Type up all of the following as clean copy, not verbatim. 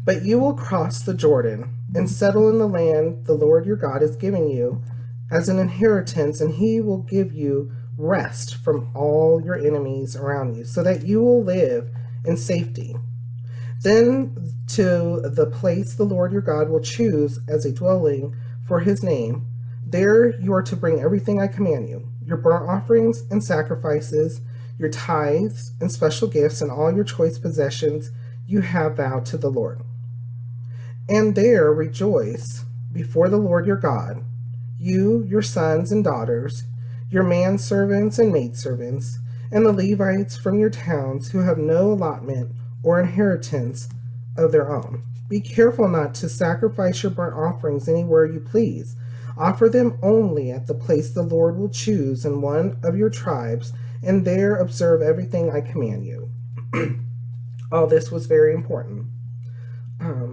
But you will cross the Jordan and settle in the land the Lord your God is giving you as an inheritance, and he will give you rest from all your enemies around you, so that you will live in safety. Then to the place the Lord your God will choose as a dwelling for his name, there you are to bring everything I command you, your burnt offerings and sacrifices, your tithes and special gifts, and all your choice possessions you have vowed to the Lord. And there rejoice before the Lord your God, you, your sons and daughters, your manservants and maidservants, and the Levites from your towns who have no allotment or inheritance of their own. Be careful not to sacrifice your burnt offerings anywhere you please. Offer them only at the place the Lord will choose in one of your tribes, and there observe everything I command you. All this was very important,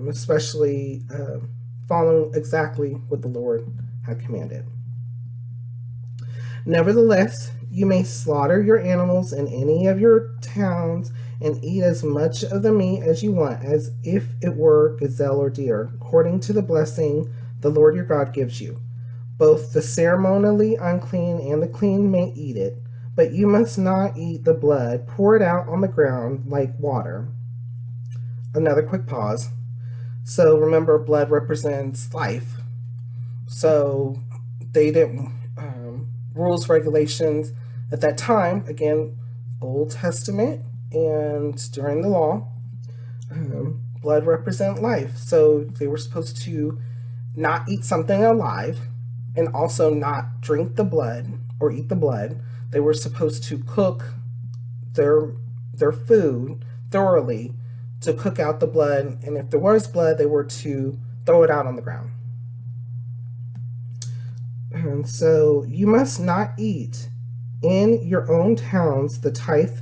especially following exactly what the Lord had commanded. Nevertheless, you may slaughter your animals in any of your towns and eat as much of the meat as you want, as if it were gazelle or deer, according to the blessing the Lord your God gives you. Both the ceremonially unclean and the clean may eat it, but you must not eat the blood. Pour it out on the ground like water. Another quick pause. So remember, blood represents life. So they didn't, rules, regulations at that time, again, Old Testament and during the law, blood represent life. So they were supposed to not eat something alive and also not drink the blood or eat the blood. They were supposed to cook their food thoroughly to cook out the blood, and if there was blood, they were to throw it out on the ground. And so you must not eat in your own towns the tithe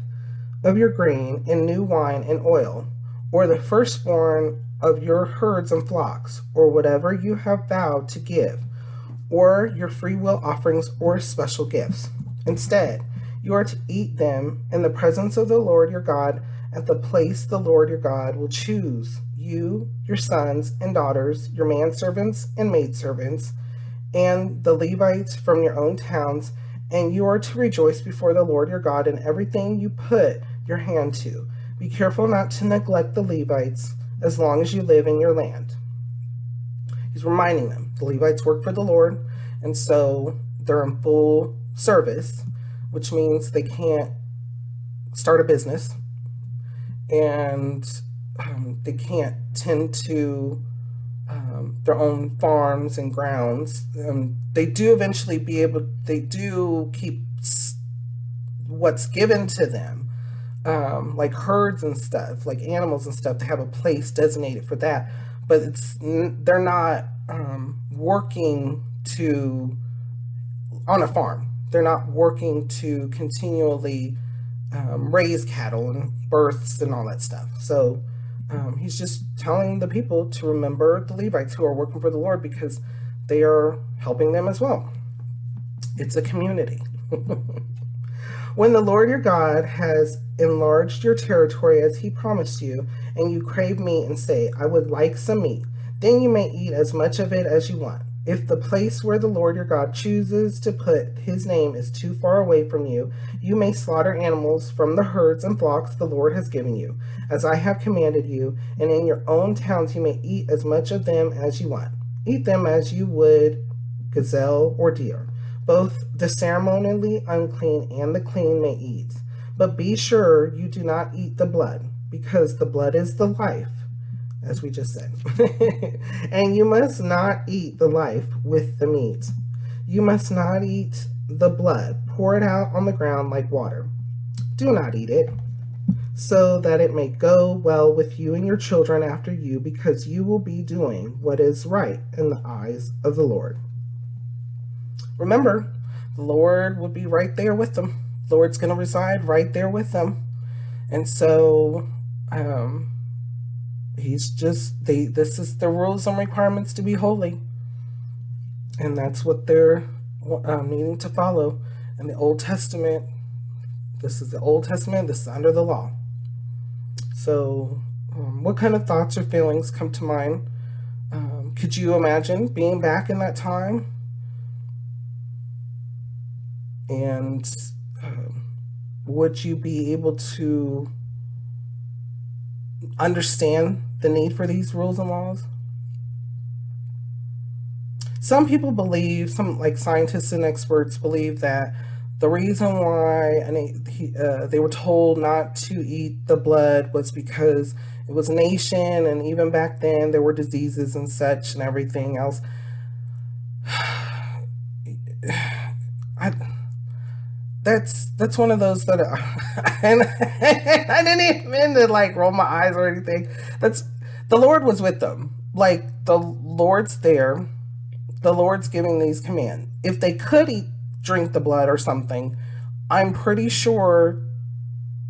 of your grain and new wine and oil, or the firstborn of your herds and flocks, or whatever you have vowed to give, or your free will offerings or special gifts. Instead, you are to eat them in the presence of the Lord your God at the place the Lord your God will choose, you, your sons and daughters, your manservants and maidservants, and the Levites from your own towns, and you are to rejoice before the Lord your God in everything you put your hand to. Be careful not to neglect the Levites as long as you live in your land. He's reminding them the Levites work for the Lord, and so they're in full service, which means they can't start a business, and they can't tend to their own farms and grounds. They do eventually they do keep what's given to them, like herds and stuff, like animals and stuff. They have a place designated for that, but they're not working on a farm. They're not working to continually raise cattle and births and all that stuff. So he's just telling the people to remember the Levites who are working for the Lord, because they are helping them as well. It's a community. When the Lord your God has enlarged your territory as he promised you, and you crave meat and say, I would like some meat, then you may eat as much of it as you want. If the place where the Lord your God chooses to put his name is too far away from you, you may slaughter animals from the herds and flocks the Lord has given you, as I have commanded you, and in your own towns you may eat as much of them as you want. Eat them as you would gazelle or deer. Both the ceremonially unclean and the clean may eat. But be sure you do not eat the blood, because the blood is the life, as we just said. And you must not eat the life with the meat. You must not eat the blood. Pour it out on the ground like water. Do not eat it, so that it may go well with you and your children after you, because you will be doing what is right in the eyes of the Lord. Remember, the Lord will be right there with them. The Lord's going to reside right there with them. And so this is the rules and requirements to be holy, and that's what they're needing to follow. In the Old Testament, this is the Old Testament, this is under the law. So What kind of thoughts or feelings come to mind? Could you imagine being back in that time? And would you be able to understand the need for these rules and laws? Some people believe, some like scientists and experts believe that the reason why they were told not to eat the blood was because it was a nation, and even back then there were diseases and such and everything else. I, that's one of those that and I didn't even mean to like roll my eyes or anything. That's the Lord was with them. Like the Lord's there. The Lord's giving these commands. If they could drink the blood or something, I'm pretty sure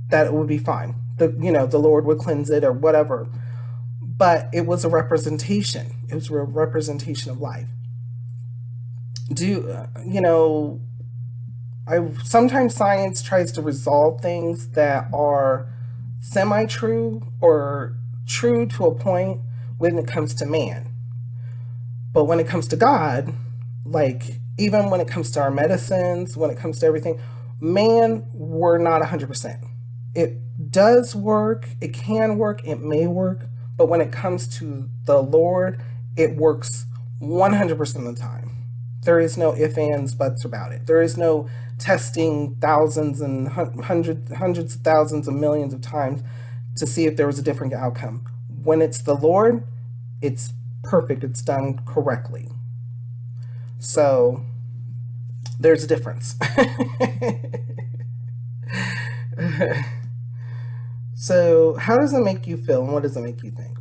that it would be fine. The Lord would cleanse it or whatever. But it was a representation. It was a representation of life. Sometimes science tries to resolve things that are semi-true or true to a point when it comes to man. But when it comes to God, like even when it comes to our medicines, when it comes to everything, man, we're not 100%. It does work, it can work, it may work, but when it comes to the Lord, it works 100% of the time. There is no ifs, ands, buts about it. There is no testing thousands and hundreds of thousands of millions of times to see if there was a different outcome. When it's the Lord, it's perfect. It's done correctly. So there's a difference. So how does it make you feel, and what does it make you think?